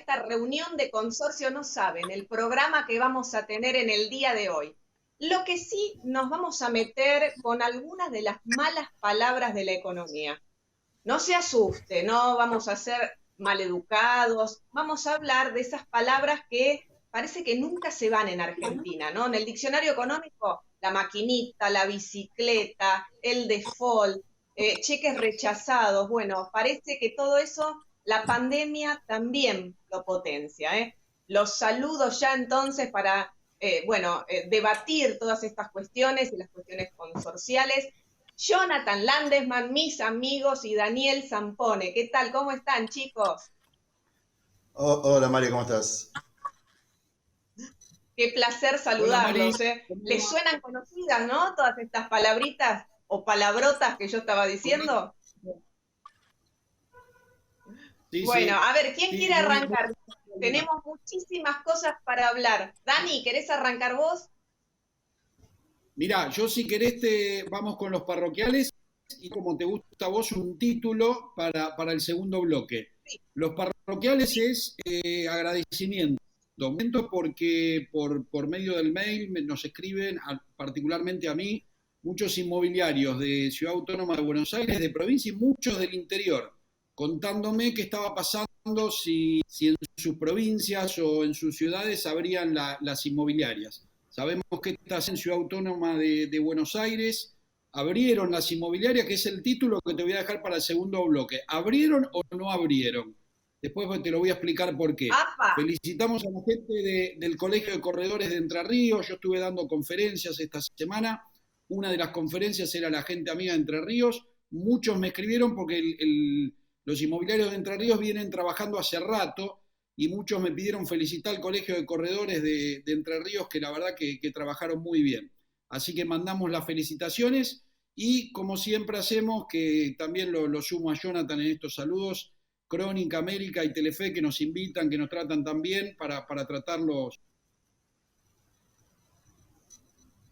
esta reunión de consorcio, no saben el programa que vamos a tener en el día de hoy. Lo que sí nos vamos a meter con algunas de las malas palabras de la economía. No se asuste, no vamos a ser maleducados, vamos a hablar de esas palabras que parece que nunca se van en Argentina, ¿no? En el diccionario económico, la maquinita, la bicicleta, el default, cheques rechazados, bueno, parece que todo eso, la pandemia también lo potencia, ¿eh? Los saludo ya entonces para, debatir todas estas cuestiones y las cuestiones consorciales. Jonathan Landesman, mis amigos, y Daniel Zampone. ¿Qué tal? ¿Cómo están, chicos? Hola Mario, ¿cómo estás? Qué placer Hola Mari. saludarlos, ¿eh? ¿Les suenan conocidas, no? Todas estas palabritas o palabrotas que yo estaba diciendo. Sí, Bueno, sí, a ver, ¿quién sí, quiere muy, arrancar? Tenemos muchísimas cosas para hablar. Dani, ¿querés arrancar vos? Mirá, yo si querés vamos con los parroquiales y como te gusta a vos un título para el segundo bloque. Sí, Los parroquiales es agradecimiento. Momento porque por medio del mail nos escriben, particularmente a mí, muchos inmobiliarios de Ciudad Autónoma de Buenos Aires, de provincia y muchos del interior, contándome qué estaba pasando, si en sus provincias o en sus ciudades abrían las inmobiliarias. Sabemos que estás en Ciudad Autónoma de Buenos Aires, abrieron las inmobiliarias, que es el título que te voy a dejar para el segundo bloque. ¿Abrieron o no abrieron? Después te lo voy a explicar por qué. ¡apa! Felicitamos a la gente del Colegio de Corredores de Entre Ríos. Yo estuve dando conferencias esta semana. Una de las conferencias era la gente amiga de Entre Ríos. Muchos me escribieron porque los inmobiliarios de Entre Ríos vienen trabajando hace rato y muchos me pidieron felicitar al Colegio de Corredores de Entre Ríos, que la verdad que trabajaron muy bien. Así que mandamos las felicitaciones y como siempre hacemos, que también lo sumo a Jonathan en estos saludos, Crónica América y Telefe que nos invitan, que nos tratan tan bien para tratarlos.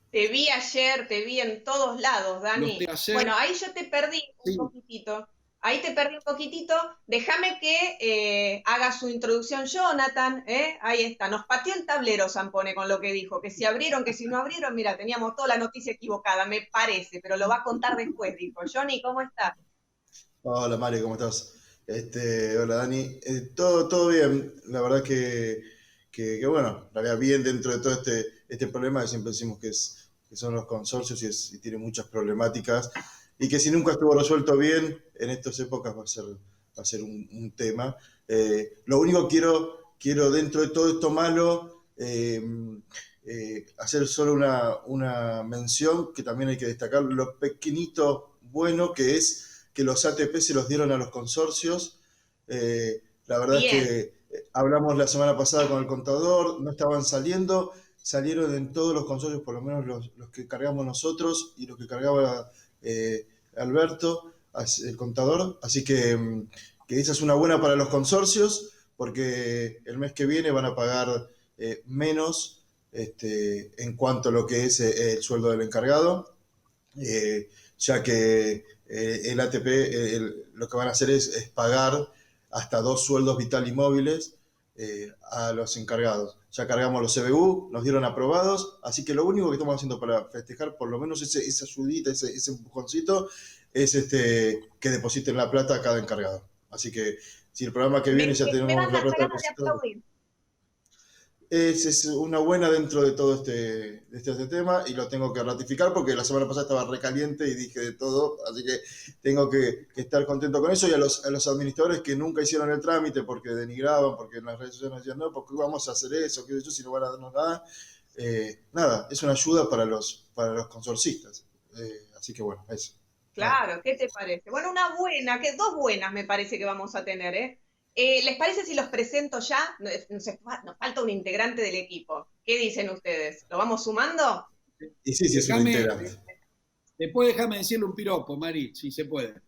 Te vi ayer, te vi en todos lados, Los Dani. de hacer, Bueno, ahí yo te perdí un sí. poquitito. Ahí te perdí un poquitito. Déjame que haga su introducción Jonathan, ¿eh? Ahí está. Nos pateó el tablero, Zampone, con lo que dijo. Que si abrieron, que si no abrieron. Mira, teníamos toda la noticia equivocada, me parece, pero lo va a contar después, dijo. Johnny, ¿cómo estás? Hola Mario, ¿cómo estás? Hola Dani. Todo bien. La verdad que bueno, la verdad bien dentro de todo este problema que siempre decimos que son los consorcios y tiene muchas problemáticas y que si nunca estuvo resuelto bien, en estas épocas va a ser un tema. Lo único quiero dentro de todo esto malo, hacer solo una mención que también hay que destacar, lo pequeñito bueno que es que los ATP se los dieron a los consorcios. La verdad es Bien. que hablamos la semana pasada con el contador, no estaban saliendo, salieron en todos los consorcios, por lo menos los que cargamos nosotros y los que cargaba Alberto, el contador. Así que esa es una buena para los consorcios, porque el mes que viene van a pagar menos en cuanto a lo que es el sueldo del encargado, ya que el ATP lo que van a hacer es pagar hasta 2 sueldos vital y móviles a los encargados. Ya cargamos los CBU, nos dieron aprobados, así que lo único que estamos haciendo para festejar, por lo menos esa ayudita, ese empujoncito, es que depositen la plata a cada encargado. Así que si el programa que viene ya Me tenemos dan la hasta plata ganas de depositada, aplaudir. es una buena dentro de todo este tema y lo tengo que ratificar porque la semana pasada estaba recaliente y dije de todo, así que tengo que estar contento con eso y a los administradores que nunca hicieron el trámite porque denigraban, porque en las redes sociales nos decían, no, ¿por qué vamos a hacer eso? ¿Qué sé yo? Si no van a darnos nada. Nada, es una ayuda para los consorcistas. Así que bueno, eso. Nada. Claro, ¿qué te parece? Bueno, una buena, que dos buenas me parece que vamos a tener, ¿eh? ¿Les parece si los presento ya? Nos falta un integrante del equipo. ¿Qué dicen ustedes? ¿Lo vamos sumando? Y sí, es un Déjame, integrante. después déjame decirle un piropo, Mari, si se puede.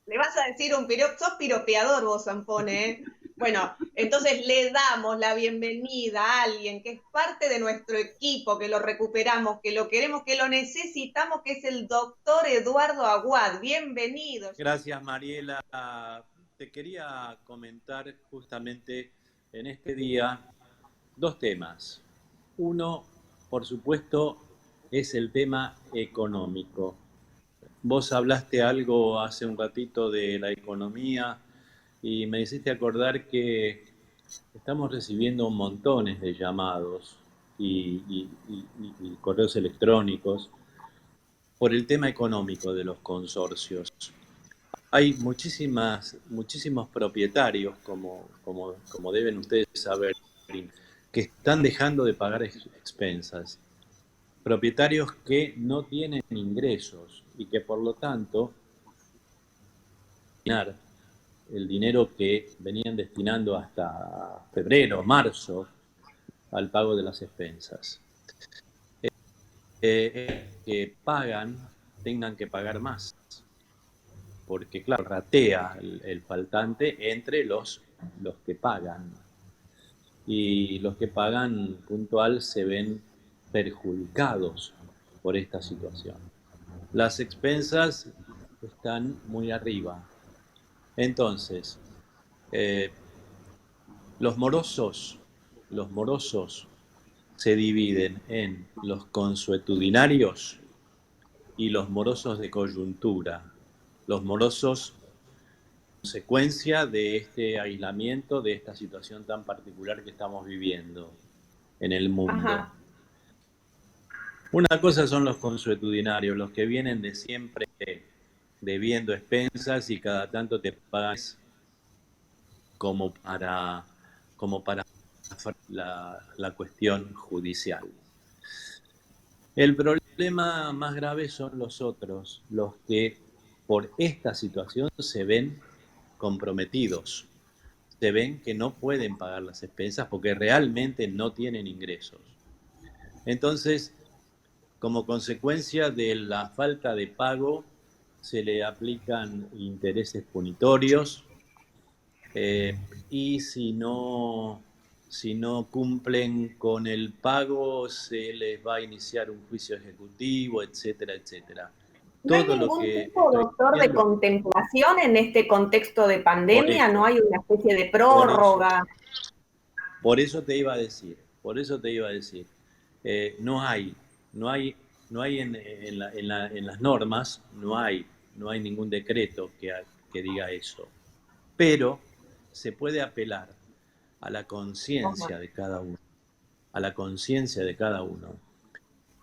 ¿Le vas a decir un piropo? Sos piropeador vos, Zampone, ¿eh? Bueno, entonces le damos la bienvenida a alguien que es parte de nuestro equipo, que lo recuperamos, que lo queremos, que lo necesitamos, que es el doctor Eduardo Aguad. Bienvenido. Gracias, Mariela. Te quería comentar justamente en este día dos temas. Uno, por supuesto, es el tema económico. Vos hablaste algo hace un ratito de la economía y me hiciste acordar que estamos recibiendo montones de llamados y correos electrónicos por el tema económico de los consorcios. Hay muchísimos propietarios, como deben ustedes saber, que están dejando de pagar expensas. Propietarios que no tienen ingresos y que por lo tanto el dinero que venían destinando hasta febrero, marzo, al pago de las expensas. Que pagan, tengan que pagar más. Porque, claro, ratea el faltante entre los que pagan. Y los que pagan puntual se ven perjudicados por esta situación. Las expensas están muy arriba. Entonces, los morosos se dividen en los consuetudinarios y los morosos de coyuntura. Los morosos, consecuencia de este aislamiento, de esta situación tan particular que estamos viviendo en el mundo. Ajá. Una cosa son los consuetudinarios, los que vienen de siempre debiendo expensas y cada tanto te pagas como para la cuestión judicial. El problema más grave son los otros, los que por esta situación se ven comprometidos, se ven que no pueden pagar las expensas porque realmente no tienen ingresos. Entonces, como consecuencia de la falta de pago, se le aplican intereses punitorios y si no cumplen con el pago, se les va a iniciar un juicio ejecutivo, etcétera, etcétera. ¿No hay ningún tipo, doctor, de contemplación en este contexto de pandemia? ¿No hay una especie de prórroga? Por eso te iba a decir, no hay en las normas, no hay ningún decreto que diga eso, pero se puede apelar a la conciencia de cada uno,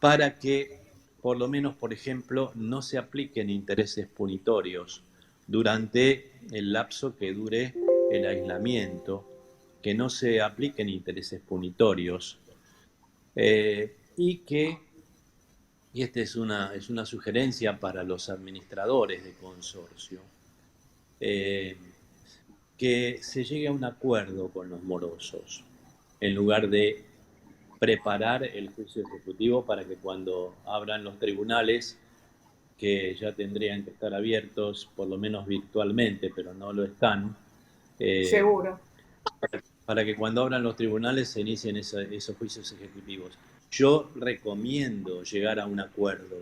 para que, por lo menos, por ejemplo, no se apliquen intereses punitorios durante el lapso que dure el aislamiento, que no se apliquen intereses punitorios, y esta es una sugerencia para los administradores de consorcio, que se llegue a un acuerdo con los morosos, en lugar de preparar el juicio ejecutivo para que cuando abran los tribunales, que ya tendrían que estar abiertos, por lo menos virtualmente, pero no lo están. Seguro. Para que cuando abran los tribunales se inicien esos juicios ejecutivos. Yo recomiendo llegar a un acuerdo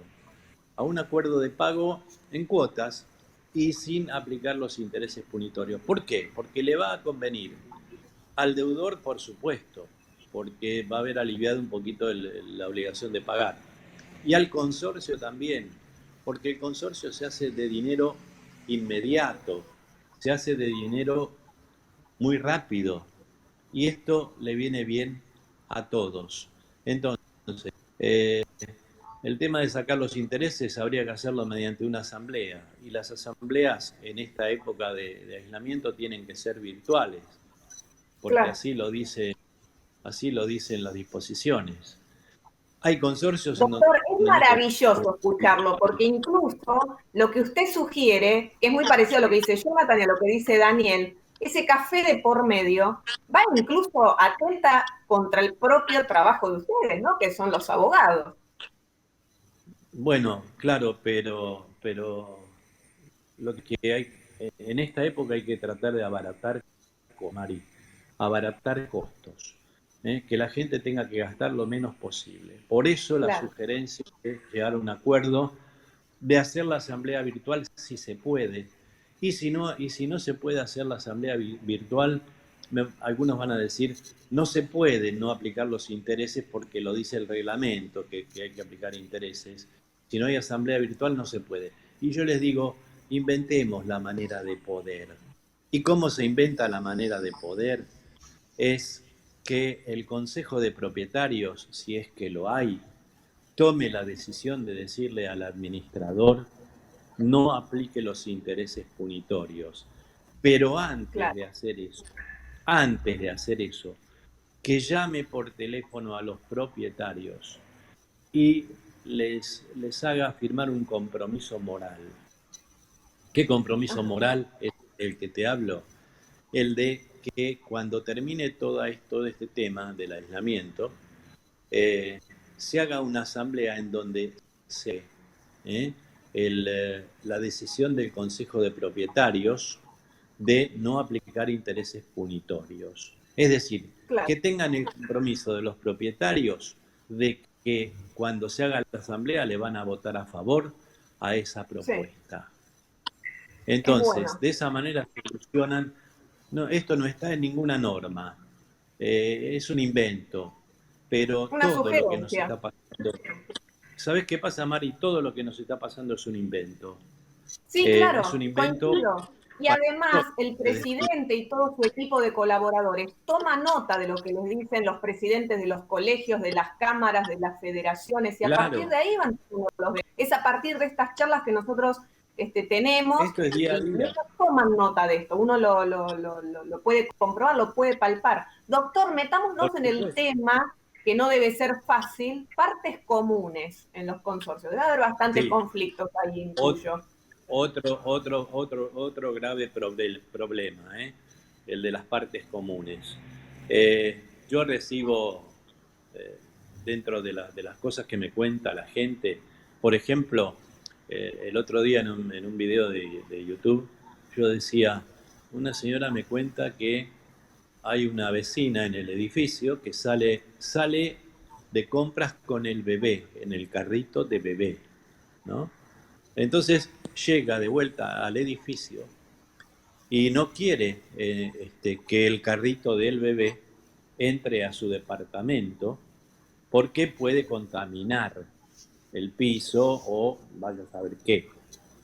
de pago en cuotas y sin aplicar los intereses punitorios. ¿Por qué? Porque le va a convenir al deudor, por supuesto, porque va a haber aliviado un poquito la obligación de pagar. Y al consorcio también, porque el consorcio se hace de dinero inmediato, se hace de dinero muy rápido, y esto le viene bien a todos. Entonces, el tema de sacar los intereses habría que hacerlo mediante una asamblea, y las asambleas en esta época de aislamiento tienen que ser virtuales, porque claro, así lo dicen las disposiciones. Hay consorcios... Doctor, es maravilloso escucharlo, porque incluso lo que usted sugiere, que es muy parecido a lo que dice Jonathan y a lo que dice Daniel, ese café de por medio va incluso atenta contra el propio trabajo de ustedes, ¿no? Que son los abogados. Bueno, claro, pero lo que hay en esta época hay que tratar de abaratar costos, que la gente tenga que gastar lo menos posible. Por eso la sugerencia es llegar a un acuerdo de hacer la asamblea virtual si se puede, y si no se puede hacer la asamblea virtual, algunos van a decir, no se puede no aplicar los intereses porque lo dice el reglamento, que hay que aplicar intereses. Si no hay asamblea virtual no se puede. Y yo les digo, inventemos la manera de poder. ¿Y cómo se inventa la manera de poder? Es que el Consejo de Propietarios, si es que lo hay, tome la decisión de decirle al administrador no aplique los intereses punitorios. Pero antes de hacer eso, que llame por teléfono a los propietarios y les haga firmar un compromiso moral. ¿Qué compromiso moral es el que te hablo? El de que cuando termine todo este tema del aislamiento, se haga una asamblea en donde la decisión del Consejo de Propietarios de no aplicar intereses punitorios. Es decir, que tengan el compromiso de los propietarios de que cuando se haga la asamblea le van a votar a favor a esa propuesta. Entonces, de esa manera se solucionan. No, esto no está en ninguna norma, es un invento, pero todo lo que nos está pasando. ¿Sabes qué pasa, Mari? Todo lo que nos está pasando es un invento. Sí, claro. Es un invento. Y además, el presidente y todo su equipo de colaboradores toma nota de lo que les dicen los presidentes de los colegios, de las cámaras, de las federaciones, y a partir de ahí van los. Es a partir de estas charlas que nosotros tenemos, esto es día a día. Ellos toman nota de esto, uno lo puede comprobar, lo puede palpar. Doctor, metámonos en el tema que no debe ser fácil, partes comunes en los consorcios. Debe haber bastantes conflictos ahí, intuyo. Otro grave problema, el de las partes comunes. Yo recibo, dentro de las cosas que me cuenta la gente, por ejemplo, el otro día en un video de YouTube, yo decía, una señora me cuenta que hay una vecina en el edificio que sale de compras con el bebé, en el carrito de bebé, ¿no? Entonces llega de vuelta al edificio y no quiere que el carrito del bebé entre a su departamento porque puede contaminar el piso o vaya a saber qué.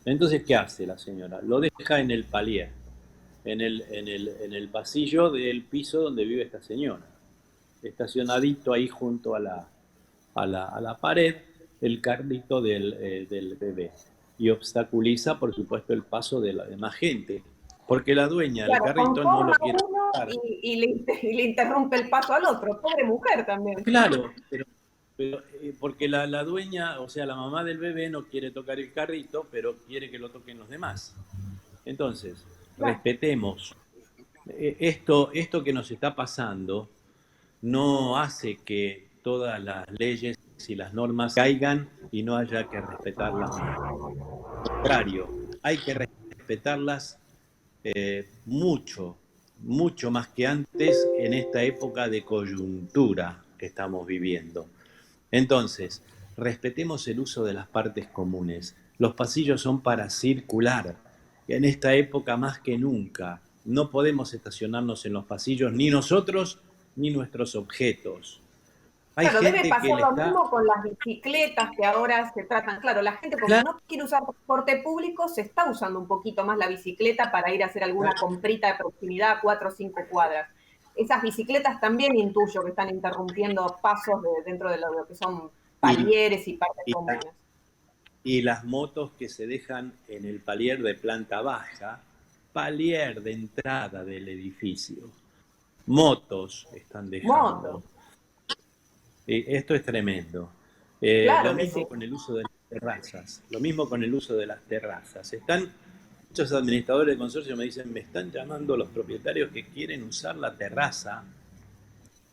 Entonces, ¿qué hace la señora? Lo deja en el palier, en el pasillo del piso donde vive esta señora, estacionadito ahí junto a la pared, el carrito del bebé. Y obstaculiza, por supuesto, el paso de la demás gente, porque la dueña del carrito no lo quiere pasar. Y le interrumpe el paso al otro, pobre mujer también. Claro, pero porque la dueña, o sea, la mamá del bebé no quiere tocar el carrito, pero quiere que lo toquen los demás. Entonces, respetemos. Esto que nos está pasando no hace que todas las leyes y las normas caigan y no haya que respetarlas. Al contrario, hay que respetarlas mucho más que antes en esta época de coyuntura que estamos viviendo. Entonces, respetemos el uso de las partes comunes. Los pasillos son para circular. En esta época más que nunca, no podemos estacionarnos en los pasillos, ni nosotros, ni nuestros objetos. Claro, debe pasar lo mismo con las bicicletas que ahora se tratan. Claro, la gente como no quiere usar transporte público, se está usando un poquito más la bicicleta para ir a hacer alguna comprita de proximidad a 4 o 5 cuadras. Esas bicicletas también intuyo que están interrumpiendo pasos dentro de lo que son palieres y partes comunes. Y las motos que se dejan en el palier de planta baja, palier de entrada del edificio. Motos están dejando. Esto es tremendo. Lo mismo con el uso de las terrazas. Muchos administradores de consorcio me dicen, me están llamando los propietarios que quieren usar la terraza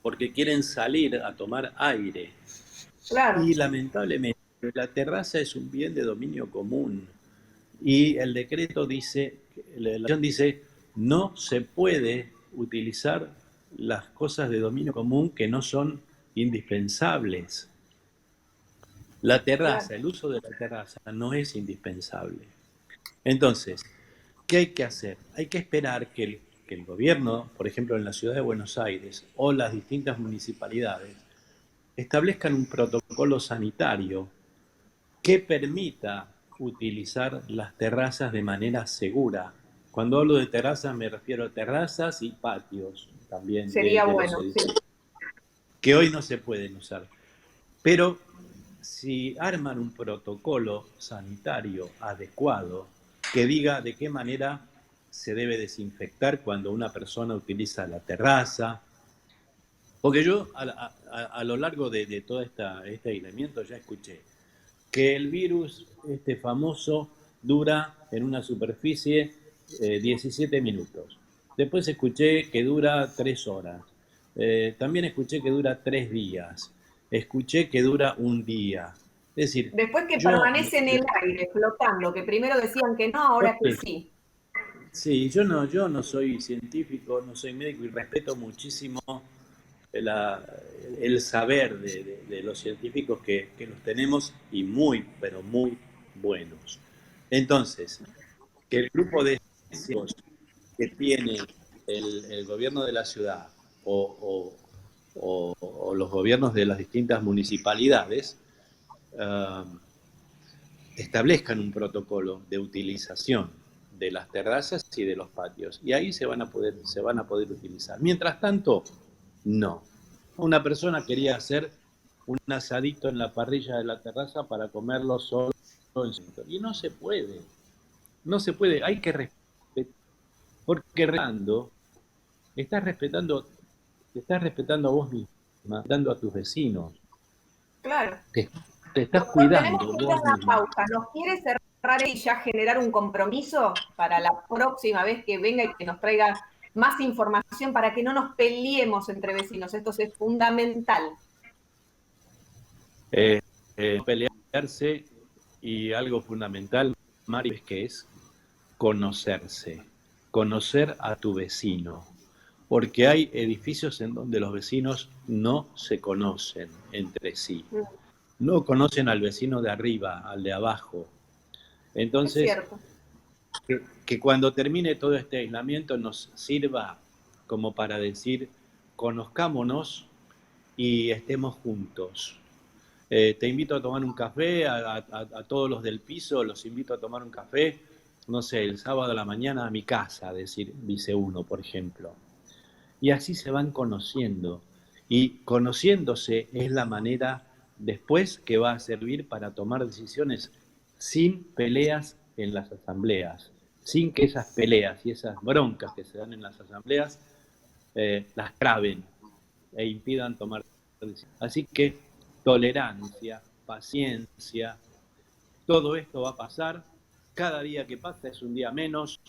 porque quieren salir a tomar aire. Claro. Y lamentablemente la terraza es un bien de dominio común. Y el decreto dice, la ley dice, no se puede utilizar las cosas de dominio común que no son indispensables. La terraza, el uso de la terraza no es indispensable. Entonces, ¿qué hay que hacer? Hay que esperar que que el gobierno, por ejemplo en la ciudad de Buenos Aires, o las distintas municipalidades, establezcan un protocolo sanitario que permita utilizar las terrazas de manera segura. Cuando hablo de terrazas me refiero a terrazas y patios también Sería de bueno, los edificios, que hoy no se pueden usar. Pero si arman un protocolo sanitario adecuado que diga de qué manera se debe desinfectar cuando una persona utiliza la terraza, porque yo a lo largo de todo este aislamiento ya escuché que el virus, este famoso, dura en una superficie 17 minutos. Después escuché que dura 3 horas. También escuché que dura 3 días. Escuché que dura un día. Es decir, Después que yo... permanece en el aire, flotando, que primero decían que no, ahora que sí. Sí, yo no soy científico, no soy médico y respeto muchísimo el saber de los científicos que los tenemos y muy, pero muy buenos. Entonces, que el grupo de científicos que tiene el gobierno de la ciudad o los gobiernos de las distintas municipalidades establezcan un protocolo de utilización de las terrazas y de los patios. Y ahí se van a poder utilizar. Mientras tanto, no. Una persona quería hacer un asadito en la parrilla de la terraza para comerlo solo en su... Y no se puede. No se puede. Hay que respetar. Porque te estás respetando a vos misma, dando a tus vecinos. Claro. Te estás Doctor, cuidando tenemos que ir a vos una misma. pausa. ¿Nos quiere cerrar y ya generar un compromiso para la próxima vez que venga y que nos traiga más información para que no nos peleemos entre vecinos? Esto es fundamental. Pelearse y algo fundamental, Mari, es que es conocerse, conocer a tu vecino, porque hay edificios en donde los vecinos no se conocen entre sí, no conocen al vecino de arriba, al de abajo. Entonces, que cuando termine todo este aislamiento nos sirva como para decir, conozcámonos y estemos juntos. Te invito a tomar un café, a todos los del piso los invito a tomar un café, no sé, el sábado a la mañana a mi casa, dice uno, por ejemplo. Y así se van conociendo. Y conociéndose es la manera después que va a servir para tomar decisiones sin peleas en las asambleas, sin que esas peleas y esas broncas que se dan en las asambleas las traben e impidan tomar decisiones. Así que tolerancia, paciencia, todo esto va a pasar. Cada día que pasa es un día menos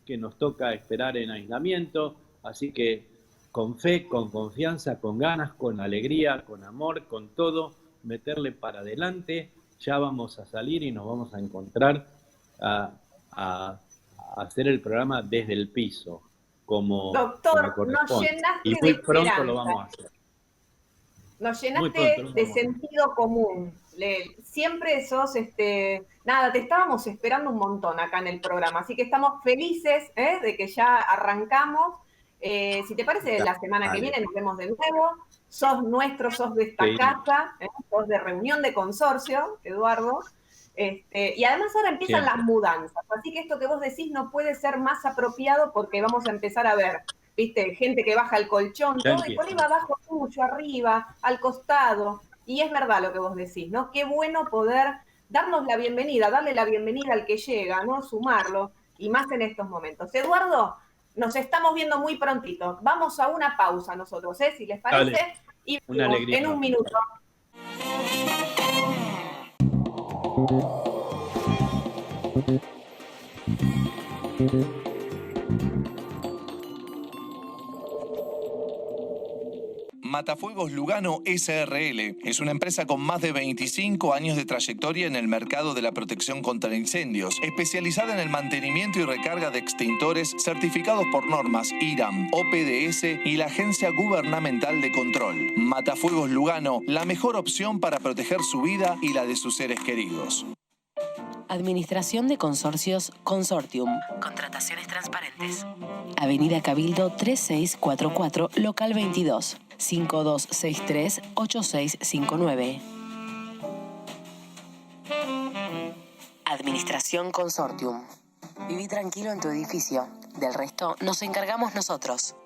que nos toca esperar en aislamiento, así que con fe, con confianza, con ganas, con alegría, con amor, con todo, meterle para adelante. Ya vamos a salir y nos vamos a encontrar a hacer el programa desde el piso, Doctor, como nos corresponde. llenaste Y de muy pronto esperanza. lo vamos a hacer. Nos llenaste de sentido común. Siempre sos, te estábamos esperando un montón acá en el programa, así que estamos felices de que ya arrancamos. Si te parece, la semana que viene nos vemos de nuevo. Sos nuestro, sos de esta casa, sos de reunión de consorcio, Eduardo. Y además ahora empiezan las mudanzas, así que esto que vos decís no puede ser más apropiado porque vamos a empezar a ver, viste, gente que baja el colchón, todo, y por ahí va abajo tuyo, arriba, al costado, y es verdad lo que vos decís, ¿no? Qué bueno poder darnos la bienvenida, darle la bienvenida al que llega, ¿no? Sumarlo, y más en estos momentos. Eduardo, nos estamos viendo muy prontito, vamos a una pausa nosotros, si les parece, dale. Y vemos en un minuto. Matafuegos Lugano S.R.L. es una empresa con más de 25 años de trayectoria en el mercado de la protección contra incendios, especializada en el mantenimiento y recarga de extintores certificados por normas IRAM, OPDS y la Agencia Gubernamental de Control. Matafuegos Lugano, la mejor opción para proteger su vida y la de sus seres queridos. Administración de Consorcios Consortium. Contrataciones transparentes. Avenida Cabildo 3644, local 22, 5263-8659. Administración Consortium. Viví tranquilo en tu edificio. Del resto nos encargamos nosotros.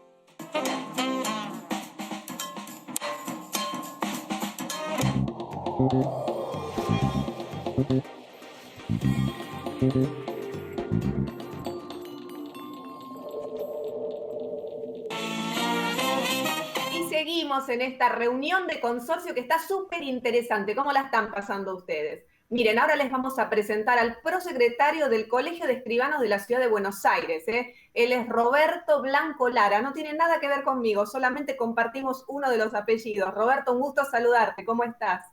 Y seguimos en esta reunión de consorcio que está súper interesante. ¿Cómo la están pasando ustedes? Miren, ahora les vamos a presentar al prosecretario del Colegio de Escribanos de la Ciudad de Buenos Aires. Él es Roberto Blanco Lara. No tiene nada que ver conmigo, solamente compartimos uno de los apellidos. Roberto, un gusto saludarte. ¿Cómo estás?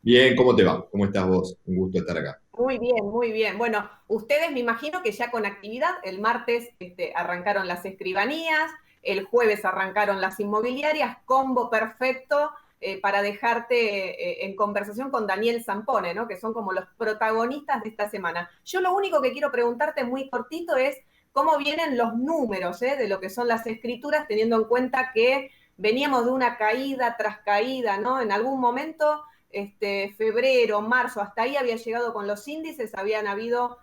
Bien, ¿cómo te va? ¿Cómo estás vos? Un gusto estar acá. Muy bien, muy bien. Bueno, ustedes me imagino que ya con actividad, el martes arrancaron las escribanías, el jueves arrancaron las inmobiliarias, combo perfecto para dejarte en conversación con Daniel Zampone, ¿no? Que son como los protagonistas de esta semana. Yo lo único que quiero preguntarte muy cortito es cómo vienen los números de lo que son las escrituras, teniendo en cuenta que veníamos de una caída tras caída, ¿no? En algún momento, febrero, marzo, hasta ahí había llegado con los índices, habían habido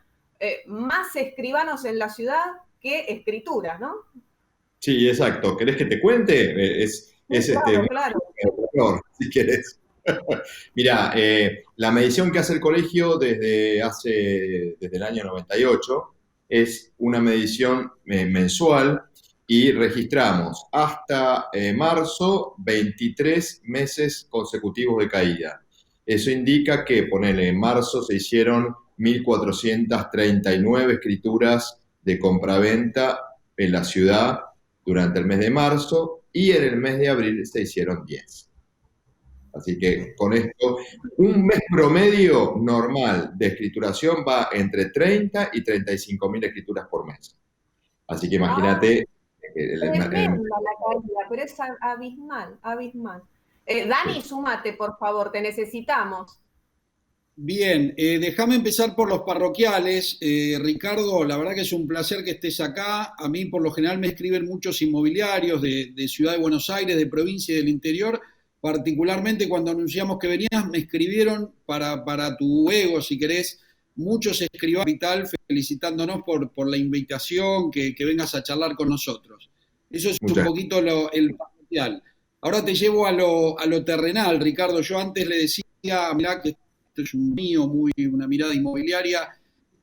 más escribanos en la ciudad que escrituras, ¿no? Sí, exacto. ¿Querés que te cuente? Claro. Si querés. Mirá, la medición que hace el colegio desde el año 98 es una medición mensual y registramos hasta marzo 23 meses consecutivos de caída. Eso indica que, ponele, en marzo se hicieron 1.439 escrituras de compraventa en la ciudad durante el mes de marzo y en el mes de abril se hicieron 10. Así que con esto, un mes promedio normal de escrituración va entre 30 y 35 mil escrituras por mes. Así que imagínate. Tremenda la caída, pero es abismal, abismal. Dani, súmate, por favor, te necesitamos. Bien, déjame empezar por los parroquiales. Ricardo, la verdad que es un placer que estés acá. A mí por lo general me escriben muchos inmobiliarios de Ciudad de Buenos Aires, de provincia y del interior. Particularmente cuando anunciamos que venías, me escribieron para tu ego, si querés, muchos escribanos Vital felicitándonos por la invitación, que vengas a charlar con nosotros. Eso es un poquito el parroquial. Ahora te llevo a lo terrenal, Ricardo. Yo antes le decía, mirá que esto es una mirada inmobiliaria.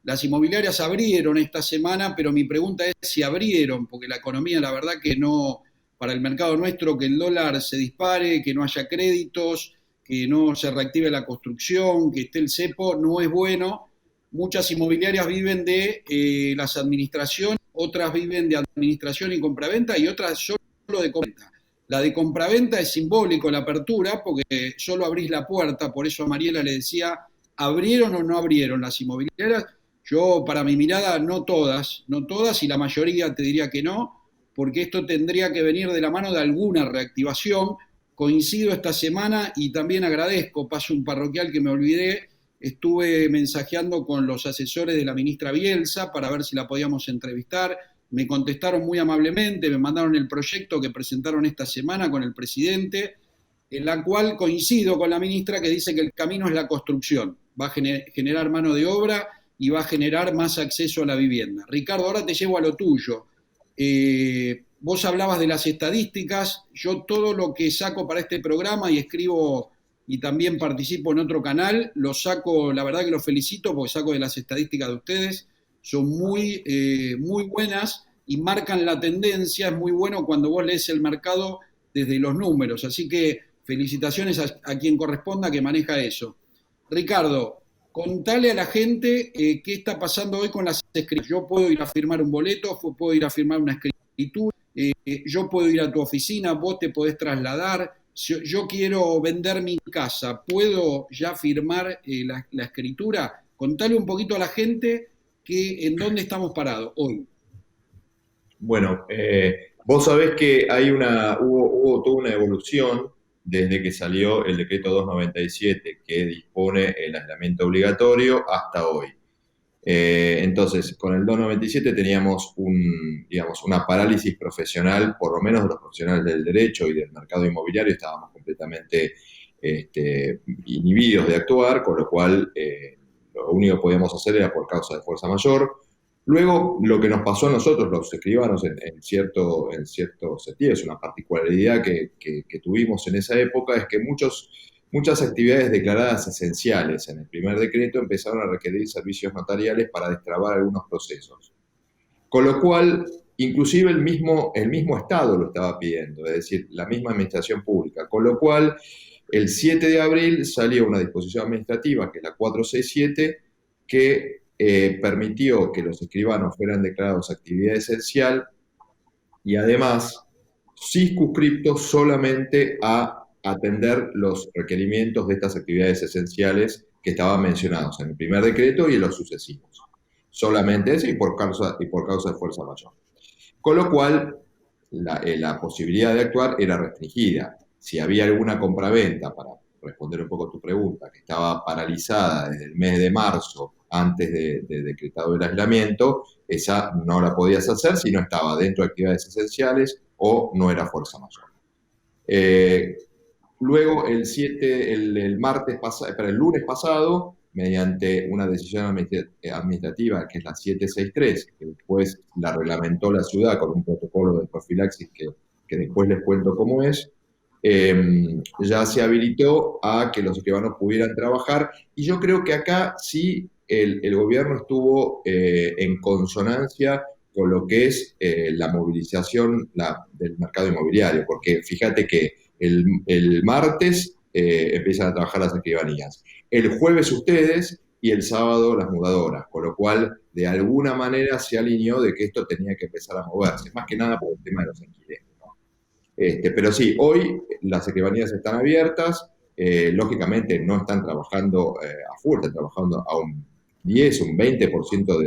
Las inmobiliarias abrieron esta semana, pero mi pregunta es si abrieron, porque la economía, la verdad que no, para el mercado nuestro, que el dólar se dispare, que no haya créditos, que no se reactive la construcción, que esté el cepo, no es bueno. Muchas inmobiliarias viven de las administraciones, otras viven de administración y compraventa y otras solo de compraventa. La de compraventa es simbólico la apertura porque solo abrís la puerta, por eso a Mariela le decía, ¿abrieron o no abrieron las inmobiliarias? Yo, para mi mirada, no todas, y la mayoría te diría que no, porque esto tendría que venir de la mano de alguna reactivación. Coincido esta semana y también agradezco, paso un parroquial que me olvidé, estuve mensajeando con los asesores de la ministra Bielsa para ver si la podíamos entrevistar. Me contestaron muy amablemente, me mandaron el proyecto que presentaron esta semana con el presidente, en la cual coincido con la ministra que dice que el camino es la construcción. Va a generar mano de obra y va a generar más acceso a la vivienda. Ricardo, ahora te llevo a lo tuyo. Vos hablabas de las estadísticas. Yo todo lo que saco para este programa y escribo y también participo en otro canal, lo saco, la verdad que los felicito porque saco de las estadísticas de ustedes, son muy buenas y marcan la tendencia. Es muy bueno cuando vos lees el mercado desde los números, así que felicitaciones a quien corresponda que maneja eso. Ricardo, contale a la gente qué está pasando hoy con las escrituras. Yo puedo ir a firmar un boleto, puedo ir a firmar una escritura, yo puedo ir a tu oficina, vos te podés trasladar. Yo quiero vender mi casa, ¿puedo ya firmar la escritura? Contale un poquito a la gente en dónde estamos parados hoy. Bueno, vos sabés que hubo toda una evolución desde que salió el decreto 297 que dispone el aislamiento obligatorio hasta hoy. Entonces, con el 297 teníamos digamos, una parálisis profesional, por lo menos de los profesionales del derecho y del mercado inmobiliario, estábamos completamente inhibidos de actuar, con lo cual lo único que podíamos hacer era por causa de fuerza mayor. Luego, lo que nos pasó a nosotros, los escribanos, en cierto sentido, es una particularidad que tuvimos en esa época, es que muchas actividades declaradas esenciales en el primer decreto empezaron a requerir servicios notariales para destrabar algunos procesos. Con lo cual, inclusive el mismo Estado lo estaba pidiendo, es decir, la misma administración pública. Con lo cual, el 7 de abril salió una disposición administrativa, que es la 467, que permitió que los escribanos fueran declarados actividad esencial y además circunscriptos solamente a atender los requerimientos de estas actividades esenciales que estaban mencionados en el primer decreto y en los sucesivos. Solamente eso y por causa de fuerza mayor. Con lo cual, la posibilidad de actuar era restringida. Si había alguna compraventa, para responder un poco a tu pregunta, que estaba paralizada desde el mes de marzo, antes de decretado el aislamiento, esa no la podías hacer si no estaba dentro de actividades esenciales o no era fuerza mayor. Luego, el lunes pasado, mediante una decisión administrativa, que es la 763, que después la reglamentó la ciudad con un protocolo de profilaxis que después les cuento cómo es, ya se habilitó a que los escribanos pudieran trabajar, y yo creo que acá sí el gobierno estuvo en consonancia con lo que es la movilización del mercado inmobiliario, porque fíjate que el martes empiezan a trabajar las escribanías, el jueves ustedes y el sábado las mudadoras, con lo cual de alguna manera se alineó de que esto tenía que empezar a moverse, más que nada por el tema de los alquileres, ¿no? Pero sí, hoy las escribanías están abiertas, lógicamente no están trabajando a full, están trabajando a un 10, un 20%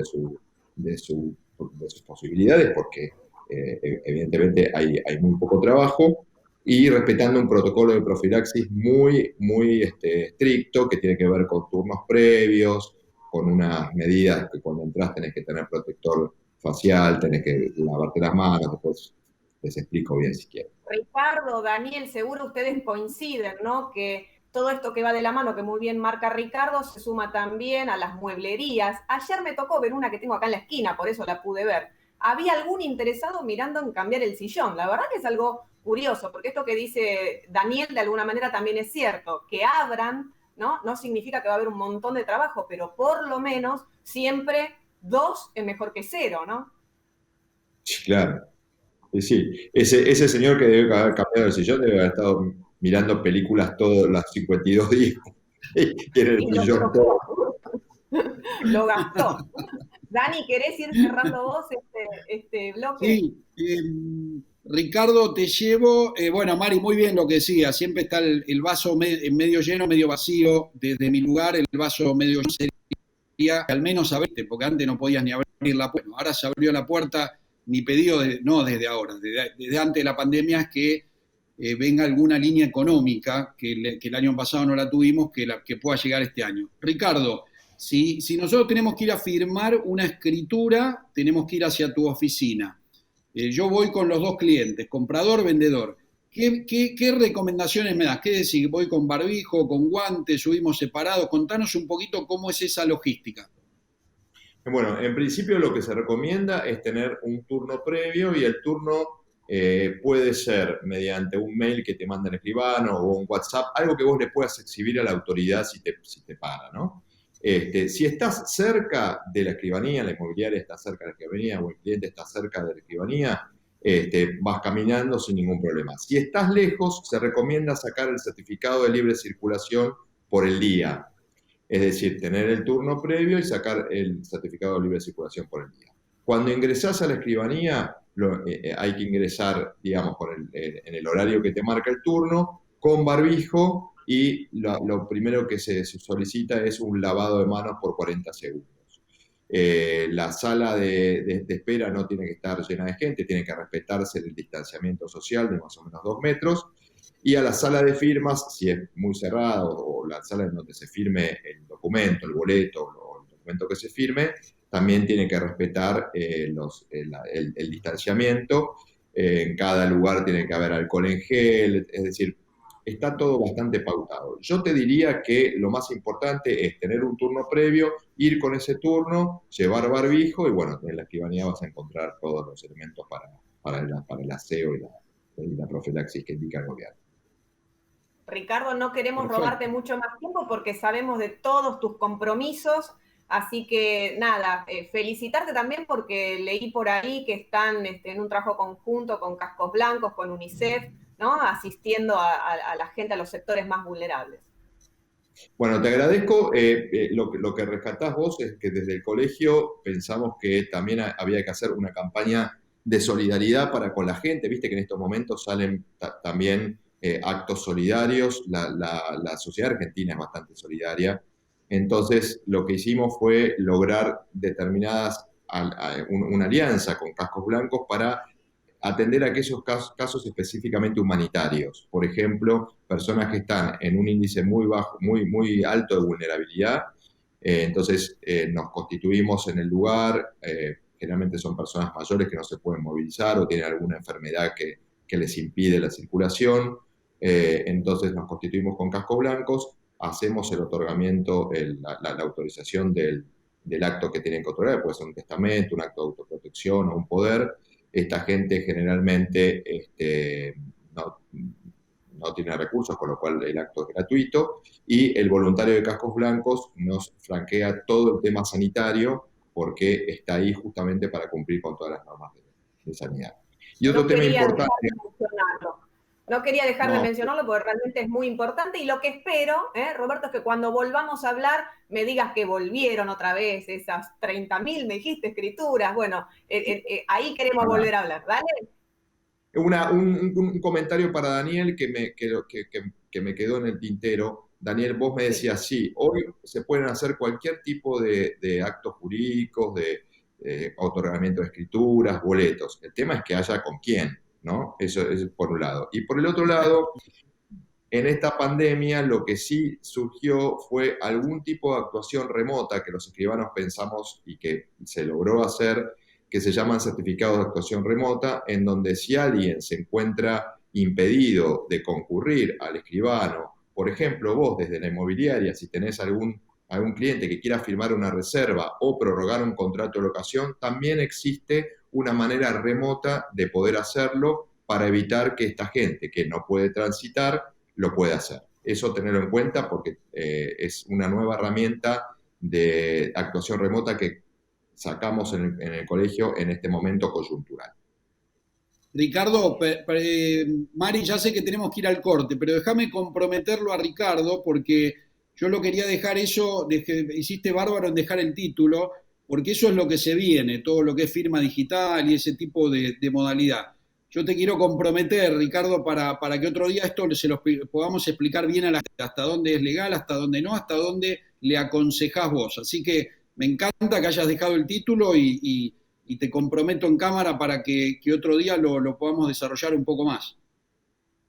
de sus posibilidades, porque evidentemente hay muy poco trabajo, y respetando un protocolo de profilaxis muy estricto, que tiene que ver con turnos previos, con unas medidas que cuando entras tenés que tener protector facial, tenés que lavarte las manos, después les explico bien si quieren. Ricardo, Daniel, seguro ustedes coinciden, ¿no? Que todo esto que va de la mano, que muy bien marca Ricardo, se suma también a las mueblerías. Ayer me tocó ver una que tengo acá en la esquina, por eso la pude ver. Había algún interesado mirando en cambiar el sillón. La verdad que es algo curioso, porque esto que dice Daniel de alguna manera también es cierto. Que abran, ¿no? No significa que va a haber un montón de trabajo, pero por lo menos siempre 2 es mejor que 0, ¿no? Sí, claro. Sí, ese señor que debe haber cambiado el sillón debe haber estado mirando películas todas las 52 días. Quiere el sillón todo. Lo gastó. Dani, ¿querés ir cerrando vos este bloque? Sí, Ricardo, te llevo. Bueno, Mari, muy bien lo que decía. Siempre está el vaso medio lleno, medio vacío. Desde mi lugar, el vaso medio sería, al menos abriste, porque antes no podías ni abrir la puerta. Ahora se abrió la puerta. Mi pedido, no desde ahora, desde antes de la pandemia, es que venga alguna línea económica, que el año pasado no la tuvimos, que pueda llegar este año. Ricardo, si nosotros tenemos que ir a firmar una escritura, tenemos que ir hacia tu oficina. Yo voy con los 2 clientes, comprador, vendedor. ¿Qué recomendaciones me das? ¿Qué decir? ¿Voy con barbijo, con guantes, subimos separados? Contanos un poquito cómo es esa logística. Bueno, en principio lo que se recomienda es tener un turno previo, y el turno puede ser mediante un mail que te manda el escribano o un WhatsApp, algo que vos le puedas exhibir a la autoridad si te para, ¿no? Si estás cerca de la escribanía, la inmobiliaria está cerca de la escribanía o el cliente está cerca de la escribanía, vas caminando sin ningún problema. Si estás lejos, se recomienda sacar el certificado de libre circulación por el día. Es decir, tener el turno previo y sacar el certificado de libre circulación por el día. Cuando ingresás a la escribanía, hay que ingresar, digamos, en el horario que te marca el turno, con barbijo, y lo primero que se solicita es un lavado de manos por 40 segundos. La sala de espera no tiene que estar llena de gente, tiene que respetarse el distanciamiento social de más o menos 2 metros. Y a la sala de firmas, si es muy cerrada, o la sala en donde se firme el documento, el boleto o el documento que se firme, también tiene que respetar el distanciamiento. En cada lugar tiene que haber alcohol en gel, es decir, está todo bastante pautado. Yo te diría que lo más importante es tener un turno previo, ir con ese turno, llevar barbijo y bueno, en la escribanía vas a encontrar todos los elementos para el aseo y la profilaxis que indica el gobierno. Ricardo, no queremos robarte mucho más tiempo porque sabemos de todos tus compromisos, así que nada, felicitarte también porque leí por ahí que están en un trabajo conjunto con Cascos Blancos, con UNICEF, ¿no? Asistiendo a la gente, a los sectores más vulnerables. Bueno, te agradezco. Lo que rescatás vos es que desde el colegio pensamos que también había que hacer una campaña de solidaridad para con la gente. Viste que en estos momentos salen también actos solidarios. La sociedad argentina es bastante solidaria. Entonces, lo que hicimos fue lograr una alianza con Cascos Blancos para atender a aquellos casos específicamente humanitarios. Por ejemplo, personas que están en un índice muy bajo, muy alto de vulnerabilidad. Entonces, nos constituimos en el lugar. Generalmente son personas mayores que no se pueden movilizar o tienen alguna enfermedad que les impide la circulación. Entonces, nos constituimos con Cascos Blancos, hacemos el otorgamiento, la autorización del acto que tienen que otorgar, puede ser un testamento, un acto de autoprotección o un poder. Esta gente generalmente no tiene recursos, con lo cual el acto es gratuito, y el voluntario de Cascos Blancos nos franquea todo el tema sanitario porque está ahí justamente para cumplir con todas las normas de sanidad. Y otro tema importante... No quería dejar de mencionarlo porque realmente es muy importante y lo que espero, Roberto, es que cuando volvamos a hablar me digas que volvieron otra vez esas 30.000, me dijiste, escrituras. Bueno, ahí queremos volver a hablar, ¿vale? Un comentario para Daniel que me quedó en el tintero. Daniel, vos me decías, sí, hoy se pueden hacer cualquier tipo de actos jurídicos, de otorgamiento de escrituras, boletos. El tema es que haya con quién, ¿no? Eso es por un lado. Y por el otro lado, en esta pandemia lo que sí surgió fue algún tipo de actuación remota que los escribanos pensamos y que se logró hacer, que se llaman certificados de actuación remota, en donde si alguien se encuentra impedido de concurrir al escribano, por ejemplo, vos desde la inmobiliaria, si tenés algún cliente que quiera firmar una reserva o prorrogar un contrato de locación, también existe una manera remota de poder hacerlo para evitar que esta gente que no puede transitar lo pueda hacer. Eso tenerlo en cuenta porque es una nueva herramienta de actuación remota que sacamos en el colegio en este momento coyuntural. Ricardo, Mari, ya sé que tenemos que ir al corte, pero déjame comprometerlo a Ricardo porque yo lo quería dejar eso, hiciste bárbaro en dejar el título, porque eso es lo que se viene, todo lo que es firma digital y ese tipo de modalidad. Yo te quiero comprometer, Ricardo, para que otro día esto se lo podamos explicar bien a la gente, hasta dónde es legal, hasta dónde no, hasta dónde le aconsejás vos. Así que me encanta que hayas dejado el título y te comprometo en cámara para que otro día lo podamos desarrollar un poco más.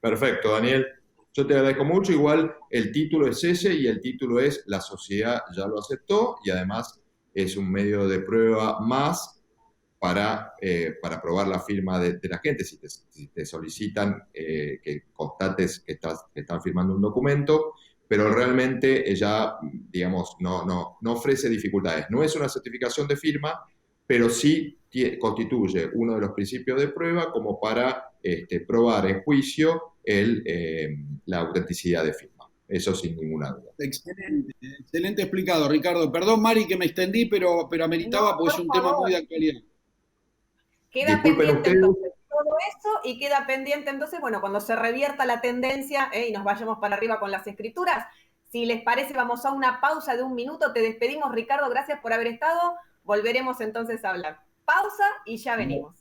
Perfecto, Daniel. Yo te agradezco mucho. Igual el título es ese y el título es La sociedad ya lo aceptó y además es un medio de prueba más para probar la firma de la gente. Si te solicitan que constates que están firmando un documento, pero realmente ya, digamos, no ofrece dificultades. No es una certificación de firma, pero sí constituye uno de los principios de prueba como para probar en juicio la autenticidad de firma. Eso sin ninguna duda. Excelente explicado, Ricardo. Perdón, Mari, que me extendí, pero ameritaba porque es un tema muy de actualidad. Queda pendiente entonces todo eso y queda pendiente entonces, bueno, cuando se revierta la tendencia y nos vayamos para arriba con las escrituras, si les parece vamos a una pausa de 1 minuto, te despedimos, Ricardo, gracias por haber estado, volveremos entonces a hablar. Pausa y ya venimos.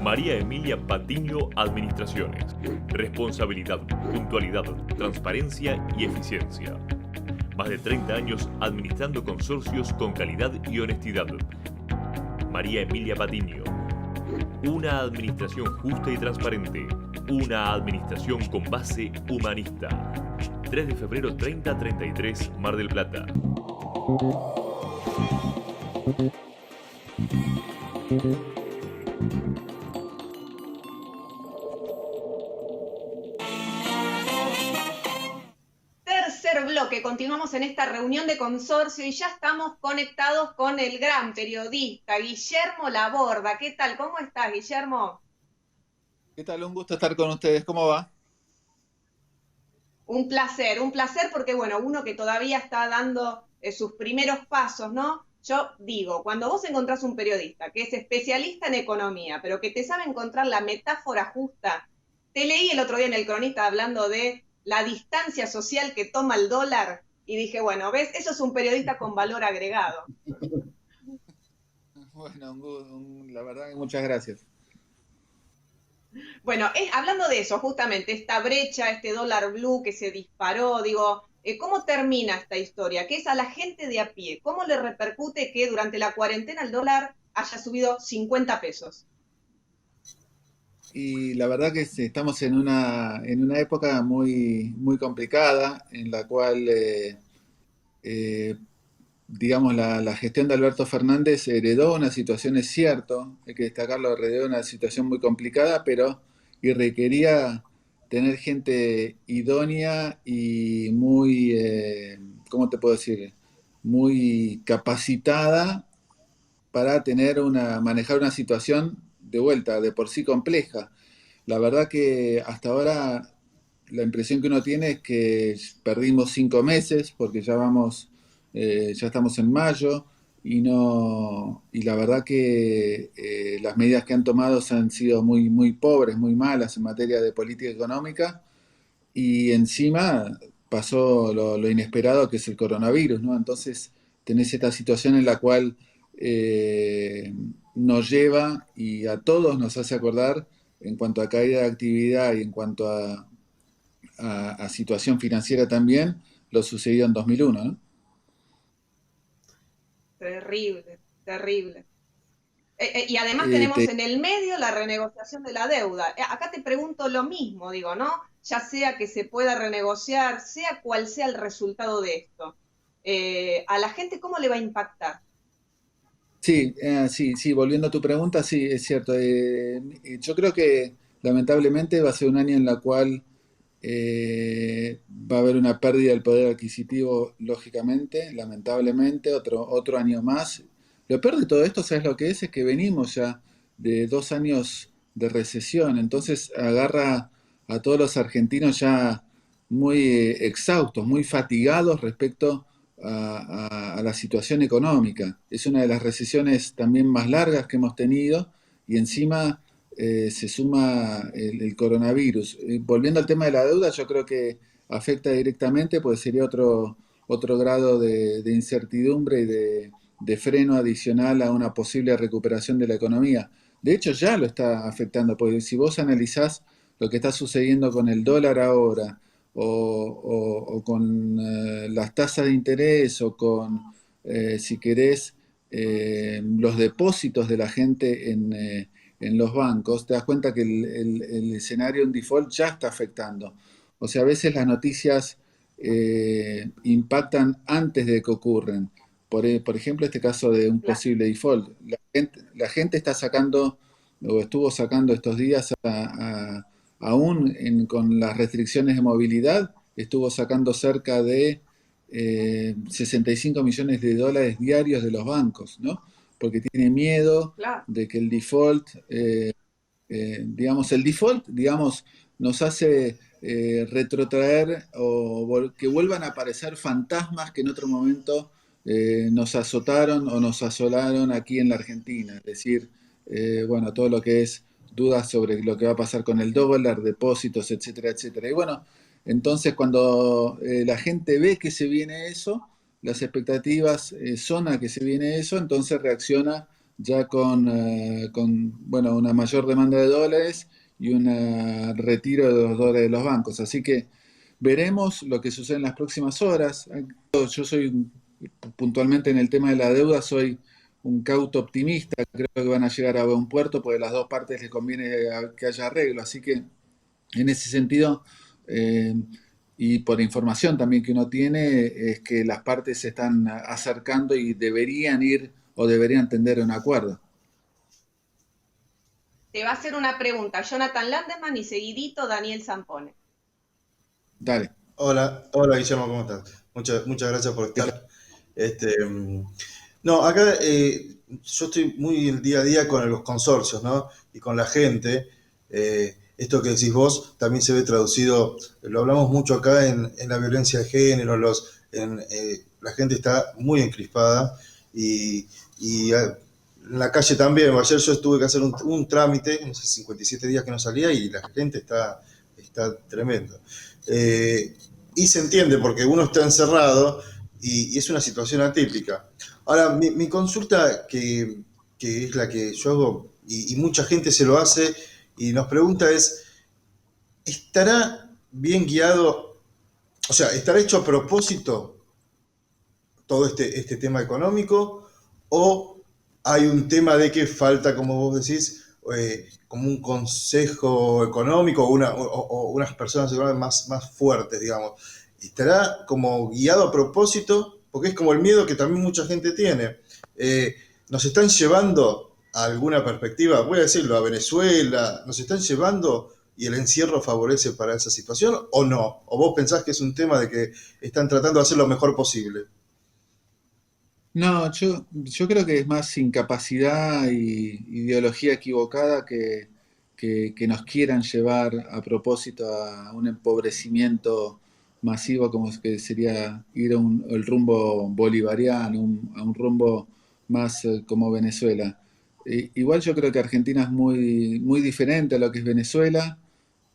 María Emilia Patiño Administraciones. Responsabilidad, puntualidad, transparencia y eficiencia. Más de 30 años administrando consorcios con calidad y honestidad. María Emilia Patiño. Una administración justa y transparente. Una administración con base humanista. 3 de febrero 3033, Mar del Plata. Tercer bloque, continuamos en esta reunión de consorcio y ya estamos conectados con el gran periodista Guillermo Laborda. ¿Qué tal? ¿Cómo estás, Guillermo? ¿Qué tal? Un gusto estar con ustedes. ¿Cómo va? Un placer porque, bueno, uno que todavía está dando sus primeros pasos, ¿no? Yo digo, cuando vos encontrás un periodista que es especialista en economía, pero que te sabe encontrar la metáfora justa, te leí el otro día en El Cronista hablando de la distancia social que toma el dólar y dije, bueno, ¿ves? Eso es un periodista con valor agregado. Bueno, la verdad que muchas gracias. Bueno, hablando de eso, justamente, esta brecha, este dólar blue que se disparó, digo, ¿cómo termina esta historia? ¿Qué es a la gente de a pie? ¿Cómo le repercute que durante la cuarentena el dólar haya subido 50 pesos? Y la verdad que estamos en una época muy, muy complicada, en la cual, digamos, la gestión de Alberto Fernández heredó una situación, es cierto, hay que destacarlo, heredó una situación muy complicada, pero y requería tener gente idónea y muy, ¿cómo te puedo decir? Muy capacitada para manejar una situación de vuelta, de por sí compleja. La verdad que hasta ahora la impresión que uno tiene es que perdimos 5 meses, porque ya estamos en mayo, y la verdad que las medidas que han tomado han sido muy, muy pobres, muy malas en materia de política económica, y encima pasó lo inesperado que es el coronavirus, ¿no? Entonces tenés esta situación en la cual eh, nos lleva y a todos nos hace acordar en cuanto a caída de actividad y en cuanto a situación financiera también, lo sucedido en 2001, ¿no? Terrible, terrible. Y además tenemos en el medio la renegociación de la deuda. Acá te pregunto lo mismo, digo, ¿no? Ya sea que se pueda renegociar, sea cual sea el resultado de esto, a la gente, ¿cómo le va a impactar? Sí, sí, volviendo a tu pregunta, sí, es cierto. Yo creo que lamentablemente va a ser un año en la cual va a haber una pérdida del poder adquisitivo, lógicamente, lamentablemente, otro año más. Lo peor de todo esto, ¿sabes lo que es? Es que venimos ya de 2 años de recesión, entonces agarra a todos los argentinos ya muy exhaustos, muy fatigados respecto a la situación económica. Es una de las recesiones también más largas que hemos tenido y encima se suma el coronavirus. Volviendo al tema de la deuda, yo creo que afecta directamente, pues sería otro grado de incertidumbre y de freno adicional a una posible recuperación de la economía. De hecho, ya lo está afectando, porque si vos analizás lo que está sucediendo con el dólar ahora, o con las tasas de interés, o con, si querés, los depósitos de la gente en los bancos, te das cuenta que el escenario en default ya está afectando. O sea, a veces las noticias impactan antes de que ocurren. Por ejemplo, este caso de un posible default. La gente está sacando, o estuvo sacando estos días, aún con las restricciones de movilidad, estuvo sacando cerca de 65 millones de dólares diarios de los bancos, ¿no? Porque tiene miedo de que el default, digamos, nos hace retrotraer o que vuelvan a aparecer fantasmas que en otro momento nos azotaron o nos asolaron aquí en la Argentina. Es decir, bueno, todo lo que es dudas sobre lo que va a pasar con el dólar, depósitos, etcétera, etcétera. Y bueno, entonces cuando la gente ve que se viene eso, las expectativas son a que se viene eso, entonces reacciona ya con bueno, una mayor demanda de dólares y un retiro de los dólares de los bancos. Así que veremos lo que sucede en las próximas horas. Yo soy, puntualmente en el tema de la deuda, soy un cauto optimista, creo que van a llegar a buen puerto, porque a las dos partes les conviene que haya arreglo, así que en ese sentido, eh, y por información también que uno tiene, es que las partes se están acercando y deberían ir o deberían tender a un acuerdo. Te va a hacer una pregunta Jonathan Landeman y seguidito Daniel Zampone. Dale. Hola, hola Guillermo, ¿cómo estás? Muchas gracias por estar. No, acá yo estoy muy el día a día con los consorcios, ¿no? Y con la gente. Esto que decís vos también se ve traducido, lo hablamos mucho acá en la violencia de género, la gente está muy encrispada y en la calle también. Ayer yo tuve que hacer un trámite, no sé, 57 días que no salía y la gente está tremendo. Y se entiende porque uno está encerrado y es una situación atípica. Ahora, mi consulta, que es la que yo hago y mucha gente se lo hace y nos pregunta es, ¿estará bien guiado, o sea, estará hecho a propósito todo este tema económico o hay un tema de que falta, como vos decís, como un consejo económico o unas personas económicas más fuertes, digamos? ¿Estará como guiado a propósito? Porque es como el miedo que también mucha gente tiene. ¿Nos están llevando a alguna perspectiva? Voy a decirlo, a Venezuela, ¿nos están llevando y el encierro favorece para esa situación o no? ¿O vos pensás que es un tema de que están tratando de hacer lo mejor posible? No, yo creo que es más incapacidad y ideología equivocada que nos quieran llevar a propósito a un empobrecimiento masivo como es que sería ir a el rumbo bolivariano, a un rumbo más como Venezuela. Igual yo creo que Argentina es muy diferente a lo que es Venezuela.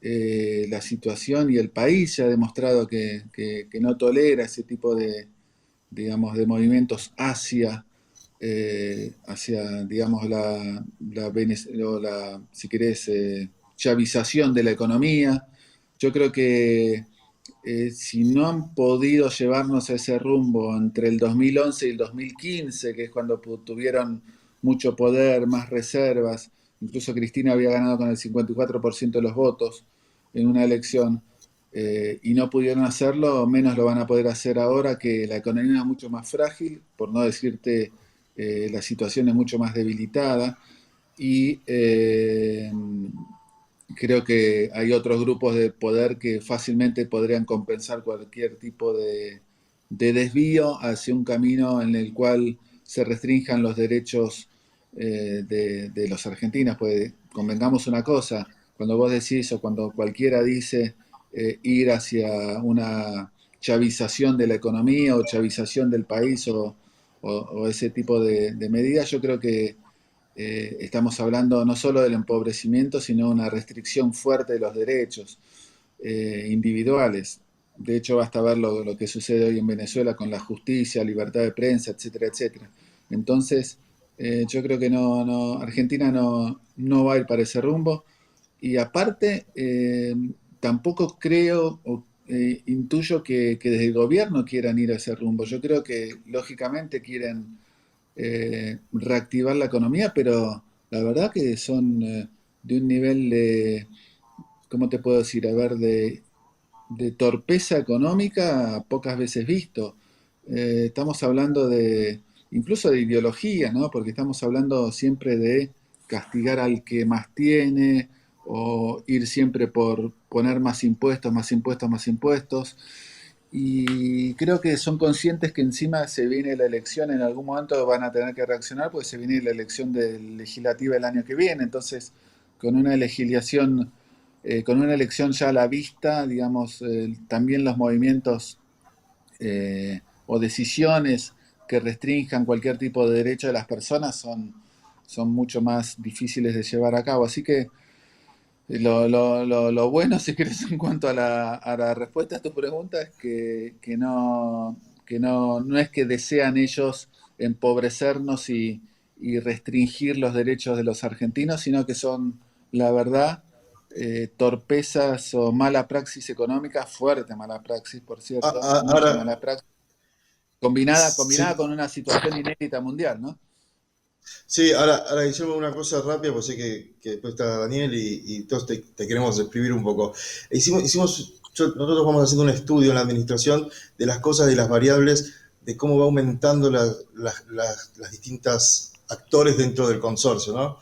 La situación y el país ya ha demostrado que no tolera ese tipo de, digamos, de movimientos hacia digamos, si querés, chavización de la economía. Yo creo que si no han podido llevarnos a ese rumbo entre el 2011 y el 2015, que es cuando tuvieron mucho poder, más reservas, incluso Cristina había ganado con el 54% de los votos en una elección, y no pudieron hacerlo, menos lo van a poder hacer ahora que la economía es mucho más frágil, por no decirte la situación es mucho más debilitada y creo que hay otros grupos de poder que fácilmente podrían compensar cualquier tipo de desvío hacia un camino en el cual se restrinjan los derechos de los argentinos. Pues convengamos una cosa, cuando vos decís o cuando cualquiera dice ir hacia una chavización de la economía o chavización del país o ese tipo de medidas, yo creo que estamos hablando no solo del empobrecimiento, sino una restricción fuerte de los derechos individuales. De hecho, basta ver lo que sucede hoy en Venezuela con la justicia, libertad de prensa, etcétera, etcétera. Entonces, yo creo que Argentina no va a ir para ese rumbo. Y aparte, tampoco creo o intuyo que desde el gobierno quieran ir a ese rumbo. Yo creo que lógicamente quieren reactivar la economía, pero la verdad que son de un nivel de, ¿cómo te puedo decir? A ver, de torpeza económica pocas veces visto. Estamos hablando incluso de ideología, ¿no? Porque estamos hablando siempre de castigar al que más tiene o ir siempre por poner más impuestos, más impuestos, más impuestos. Y creo que son conscientes que encima se viene la elección, en algún momento van a tener que reaccionar porque se viene la elección legislativa el año que viene. Entonces, con una legislación, con una elección ya a la vista, digamos, también los movimientos o decisiones que restrinjan cualquier tipo de derecho de las personas son mucho más difíciles de llevar a cabo. Así que lo bueno, si quieres, en cuanto a la respuesta a tu pregunta, es que no es que desean ellos empobrecernos y restringir los derechos de los argentinos, sino que son, la verdad, torpezas o mala praxis económica, fuerte mala praxis, por cierto, mucha Ahora, mala praxis, combinada sí, con una situación inédita mundial, ¿no? Sí, ahora Guillermo, una cosa rápida, pues sé que después está Daniel y todos te queremos escribir un poco. Nosotros vamos haciendo un estudio en la administración de las cosas, de las variables, de cómo va aumentando las distintas actores dentro del consorcio, ¿no?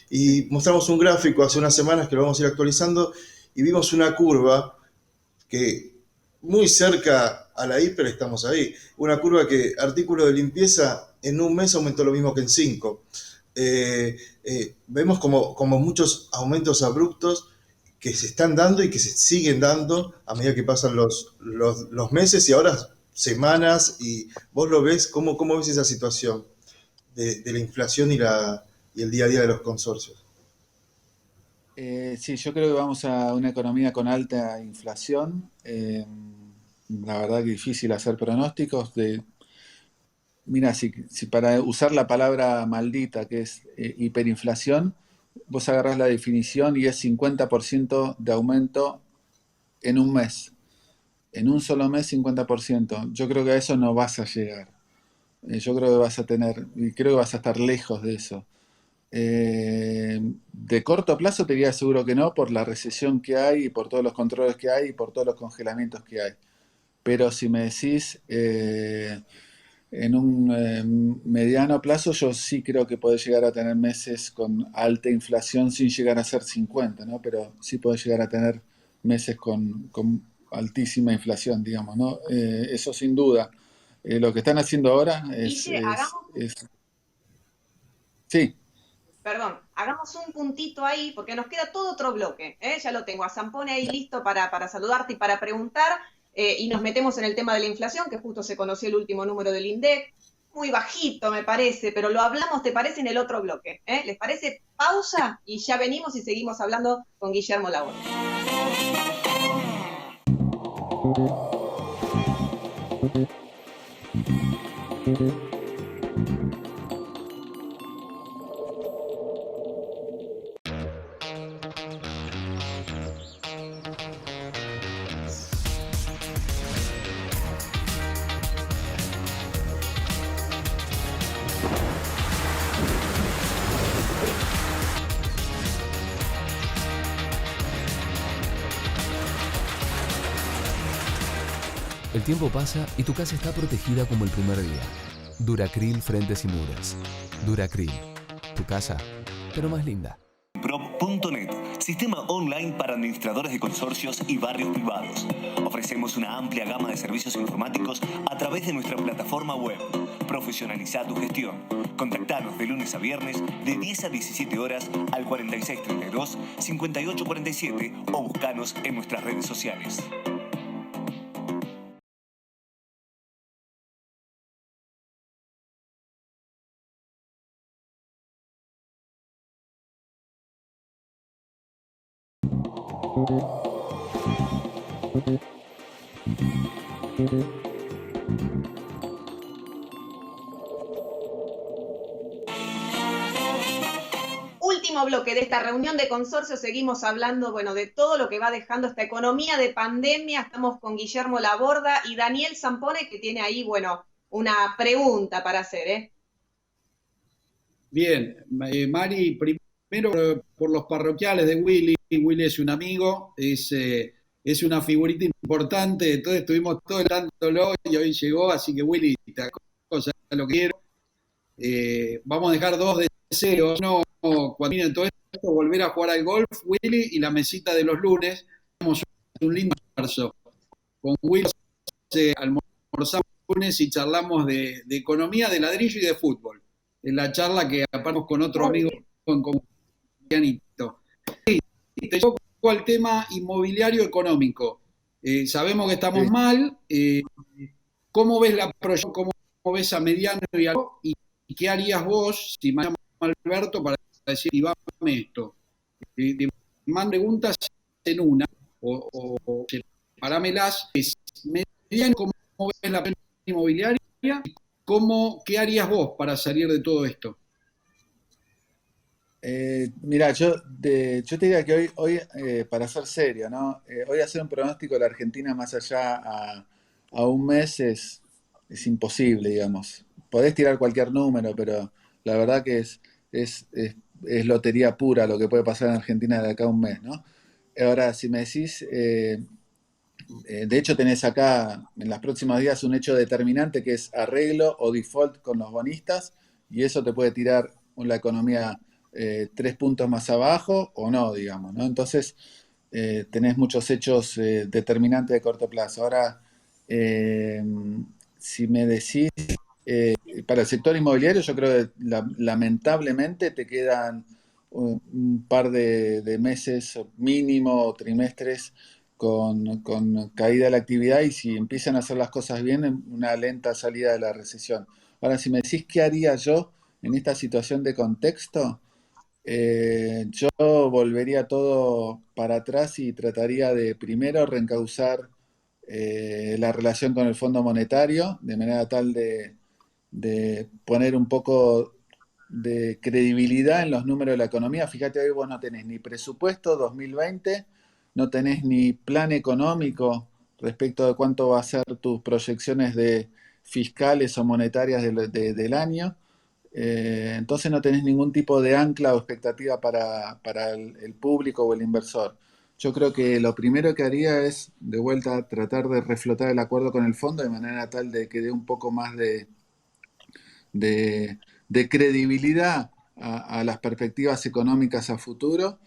Y mostramos un gráfico hace unas semanas que lo vamos a ir actualizando y vimos una curva que muy cerca a la hiper estamos ahí. Una curva que artículo de limpieza en un mes aumentó lo mismo que en 5. Vemos como muchos aumentos abruptos que se están dando y que se siguen dando a medida que pasan los meses y ahora semanas. Y vos lo ves, ¿cómo ves esa situación de la inflación y el día a día de los consorcios? Sí, yo creo que vamos a una economía con alta inflación. La verdad que difícil hacer pronósticos. Mira, si para usar la palabra maldita, que es hiperinflación, vos agarrás la definición y es 50% de aumento en un mes. En un solo mes, 50%. Yo creo que a eso no vas a llegar. Yo creo que y creo que vas a estar lejos de eso. De corto plazo te diría seguro que no, por la recesión que hay y por todos los controles que hay y por todos los congelamientos que hay. Pero si me decís en un mediano plazo, yo sí creo que podés llegar a tener meses con alta inflación sin llegar a ser 50, ¿no? Pero sí podés llegar a tener meses con altísima inflación, digamos, ¿no? Eso sin duda. Lo que están haciendo ahora Guille, sí. perdón, hagamos un puntito ahí, porque nos queda todo otro bloque, ¿eh? Ya lo tengo a Zampone ahí listo para saludarte y para preguntar, y nos metemos en el tema de la inflación, que justo se conoció el último número del INDEC, muy bajito me parece, pero lo hablamos, ¿te parece? En el otro bloque, ¿eh? ¿Les parece? Pausa y ya venimos y seguimos hablando con Guillermo Laborde. El tiempo pasa y tu casa está protegida como el primer día. Duracril Frentes y Muros. Duracril. Tu casa, pero más linda. Prop.net, sistema online para administradores de consorcios y barrios privados. Ofrecemos una amplia gama de servicios informáticos a través de nuestra plataforma web. Profesionaliza tu gestión. Contactanos de lunes a viernes de 10 a 17 horas al 4632-5847 o buscanos en nuestras redes sociales. Último bloque de esta reunión de consorcio, seguimos hablando, bueno, de todo lo que va dejando esta economía de pandemia. Estamos con Guillermo Laborda y Daniel Zampone, que tiene ahí, bueno, una pregunta para hacer, ¿eh? Bien, Mari, primero por los parroquiales de Willy. Willy es un amigo, es una figurita importante, entonces estuvimos todo el dándolo y hoy llegó, así que Willy, te acojo, ya lo quiero. Vamos a dejar dos deseos. Uno, cuando termine todo esto, volver a jugar al golf, Willy, y la mesita de los lunes. Tenemos un lindo almuerzo. Con Willy almorzamos lunes y charlamos de economía, de ladrillo y de fútbol. En la charla que apartamos con otro amigo en común, Pianito. Y te llevo al tema inmobiliario económico. Sabemos que estamos mal. ¿Cómo ves la proyección? ¿Cómo ves a mediano y a largo? ¿Y qué harías vos si me llamo Alberto para decir, y vame esto? Más preguntas en una, o separámelas. Mediano, ¿cómo ves la proyección inmobiliaria? ¿Qué harías vos para salir de todo esto? Mira, yo te diría que hoy para ser serio, ¿no? Hoy hacer un pronóstico de la Argentina más allá a un mes es imposible, digamos. Podés tirar cualquier número, pero la verdad que es lotería pura lo que puede pasar en Argentina de acá a un mes, ¿no? Ahora, si me decís, de hecho tenés acá en los próximos días un hecho determinante que es arreglo o default con los bonistas, y eso te puede tirar la economía 3 puntos más abajo o no, digamos, ¿no? Entonces, tenés muchos hechos determinantes de corto plazo. Ahora, eh, si me decís, para el sector inmobiliario, yo creo que lamentablemente te quedan un par de meses mínimo o trimestres con caída de la actividad, y si empiezan a hacer las cosas bien, una lenta salida de la recesión. Ahora, si me decís qué haría yo en esta situación de contexto, yo volvería todo para atrás y trataría de primero reencauzar la relación con el Fondo Monetario, de manera tal de poner un poco de credibilidad en los números de la economía. Fíjate, hoy vos no tenés ni presupuesto 2020, no tenés ni plan económico respecto de cuánto va a ser tus proyecciones de fiscales o monetarias del año. Entonces no tenés ningún tipo de ancla o expectativa para el público o el inversor. Yo creo que lo primero que haría es, de vuelta, tratar de reflotar el acuerdo con el fondo de manera tal de que dé un poco más de, de credibilidad a las perspectivas económicas a futuro.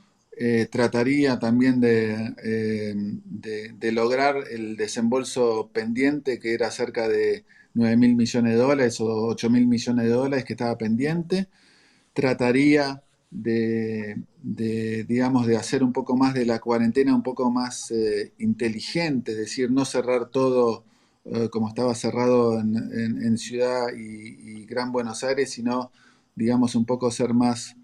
Trataría también de lograr el desembolso pendiente, que era cerca de 9.000 millones de dólares o 8.000 millones de dólares que estaba pendiente. Trataría digamos, de hacer un poco más de la cuarentena un poco más inteligente, es decir, no cerrar todo como estaba cerrado en Ciudad y Gran Buenos Aires, sino, digamos, un poco ser más,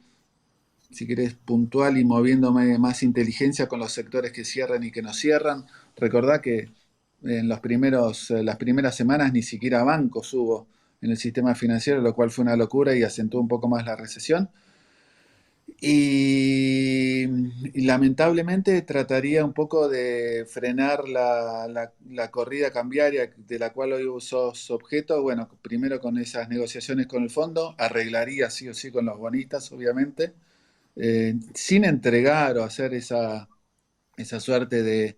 si querés, puntual y moviéndome más inteligencia con los sectores que cierran y que no cierran. Recordá que en las primeras semanas ni siquiera bancos hubo en el sistema financiero, lo cual fue una locura y acentuó un poco más la recesión. Y lamentablemente trataría un poco de frenar la corrida cambiaria de la cual hoy sos objeto. Bueno, primero con esas negociaciones con el fondo, arreglaría sí o sí con los bonistas, obviamente, sin entregar o hacer esa suerte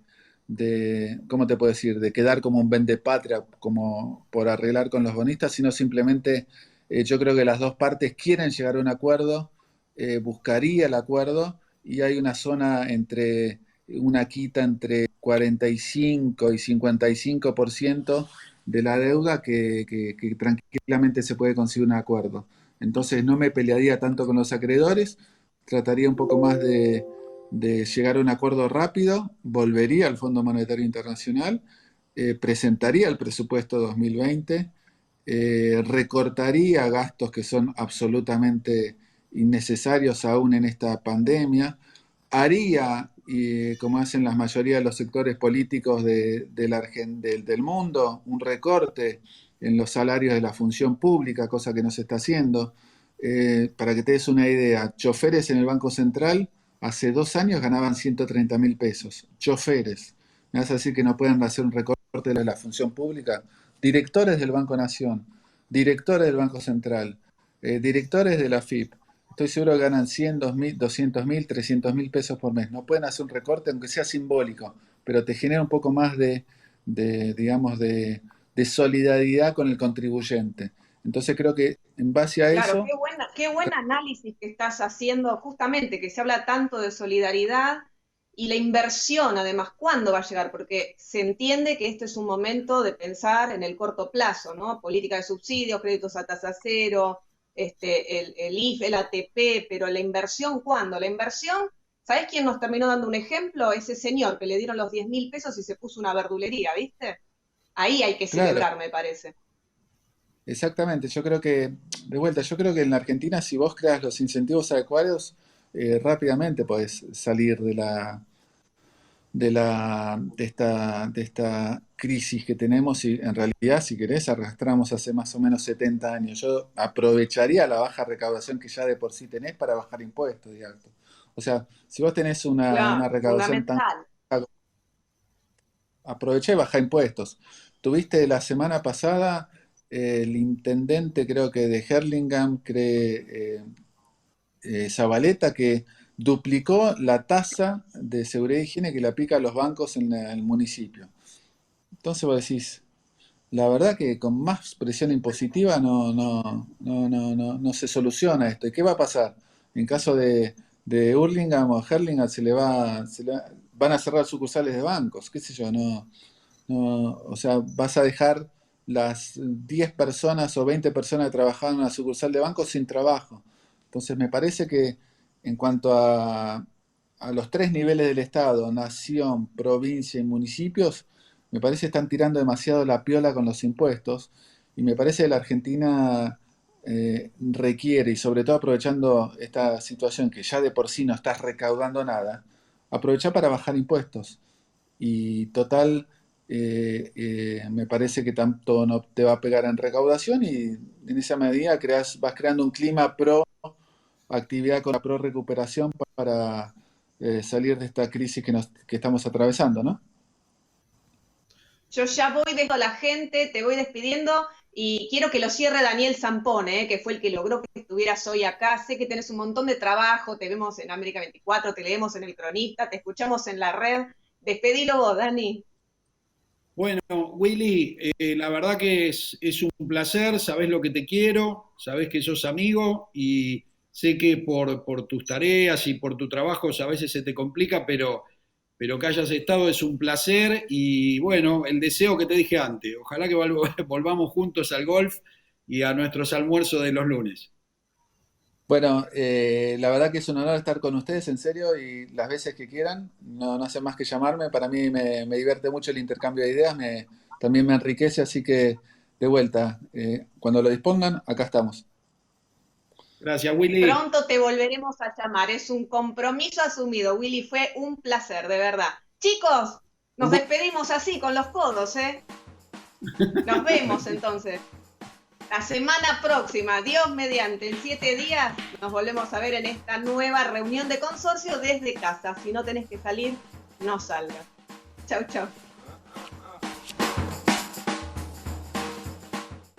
¿cómo te puedo decir?, de quedar como un vendepatria, como por arreglar con los bonistas, sino simplemente yo creo que las dos partes quieren llegar a un acuerdo, buscaría el acuerdo, y hay una quita entre 45 y 55% de la deuda que tranquilamente se puede conseguir un acuerdo. Entonces no me pelearía tanto con los acreedores, trataría un poco más de llegar a un acuerdo rápido, volvería al Fondo Monetario Internacional, presentaría el presupuesto 2020, recortaría gastos que son absolutamente innecesarios aún en esta pandemia, haría, como hacen la mayoría de los sectores políticos del mundo, un recorte en los salarios de la función pública, cosa que no se está haciendo. Para que te des una idea, choferes en el Banco Central hace 2 años ganaban 130.000 pesos. Choferes. ¿Me vas a decir que no pueden hacer un recorte de la función pública? Directores del Banco Nación, directores del Banco Central, directores de la FIP. Estoy seguro que ganan 100, 2.000, 200.000, 300.000 pesos por mes. No pueden hacer un recorte, aunque sea simbólico, pero te genera un poco más digamos, de solidaridad con el contribuyente. Entonces creo que en base a Claro, eso... qué buen análisis que estás haciendo, justamente, que se habla tanto de solidaridad y la inversión, además, ¿cuándo va a llegar? Porque se entiende que este es un momento de pensar en el corto plazo, ¿no? Política de subsidios, créditos a tasa cero, el IF, el ATP, pero la inversión, ¿cuándo? La inversión, ¿sabés quién nos terminó dando un ejemplo? Ese señor que le dieron los 10.000 pesos y se puso una verdulería, ¿viste? Ahí hay que Claro, celebrar, me parece. exactamente. Yo creo que, de vuelta, yo creo que en la Argentina, si vos creas los incentivos adecuados, rápidamente podés salir de esta crisis que tenemos, y en realidad, si querés, arrastramos hace más o menos 70 años. Yo aprovecharía la baja recaudación que ya de por sí tenés para bajar impuestos, digamos. O sea, si vos tenés una Claro, recaudación tan fundamental. baja, aprovechá y bajá impuestos. Tuviste la semana pasada el intendente, creo que de Hurlingham, Zabaleta, que duplicó la tasa de seguridad y higiene que le aplica a los bancos en el municipio. Entonces vos decís, la verdad que con más presión impositiva no se soluciona esto. ¿Y qué va a pasar? En caso de Hurlingham o Hurlingham van a cerrar sucursales de bancos, qué sé yo, o sea, vas a dejar las 10 personas o 20 personas que trabajaban en una sucursal de banco sin trabajo. Entonces me parece que en cuanto a los 3 niveles del Estado, nación, provincia y municipios, me parece que están tirando demasiado la piola con los impuestos, y me parece que la Argentina requiere, y sobre todo aprovechando esta situación que ya de por sí no estás recaudando nada, aprovechar para bajar impuestos. Y total, me parece que tanto no te va a pegar en recaudación, y en esa medida vas creando un clima pro actividad con la pro recuperación para salir de esta crisis que estamos atravesando, ¿no? Yo ya voy dejando a la gente, te voy despidiendo y quiero que lo cierre Daniel Zampone, que fue el que logró que estuvieras hoy acá. Sé que tenés un montón de trabajo, te vemos en América 24, te leemos en El Cronista, te escuchamos en la red. Despedilo vos, Dani. Bueno, Willy, la verdad que es un placer, sabés lo que te quiero, sabés que sos amigo y sé que por tus tareas y por tu trabajo a veces se te complica, pero que hayas estado es un placer y bueno, el deseo que te dije antes, ojalá que volvamos juntos al golf y a nuestros almuerzos de los lunes. Bueno, la verdad que es un honor estar con ustedes, en serio, y las veces que quieran, no hacen más que llamarme. Para mí me divierte mucho el intercambio de ideas, también me enriquece, así que de vuelta, cuando lo dispongan, acá estamos. Gracias, Willy. Pronto te volveremos a llamar, es un compromiso asumido, Willy, fue un placer, de verdad. Chicos, nos despedimos así, con los codos, ¿eh? Nos vemos entonces. La semana próxima, Dios mediante, en 7 días, nos volvemos a ver en esta nueva reunión de consorcio desde casa. Si no tenés que salir, no salgas. Chau, chau.